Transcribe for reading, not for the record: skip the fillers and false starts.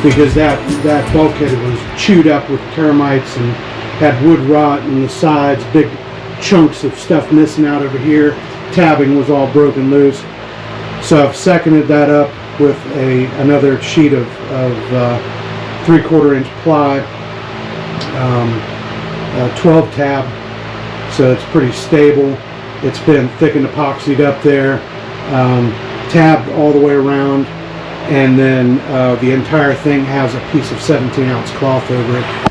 because that bulkhead was chewed up with termites and had wood rot in the sides, big chunks of stuff missing out over here. Tabbing was all broken loose. So I've seconded that up with another sheet of 3/4 inch ply, 12 tab, so it's pretty stable. It's been thick and epoxied up there, tabbed all the way around, and then the entire thing has a piece of 17-ounce cloth over it.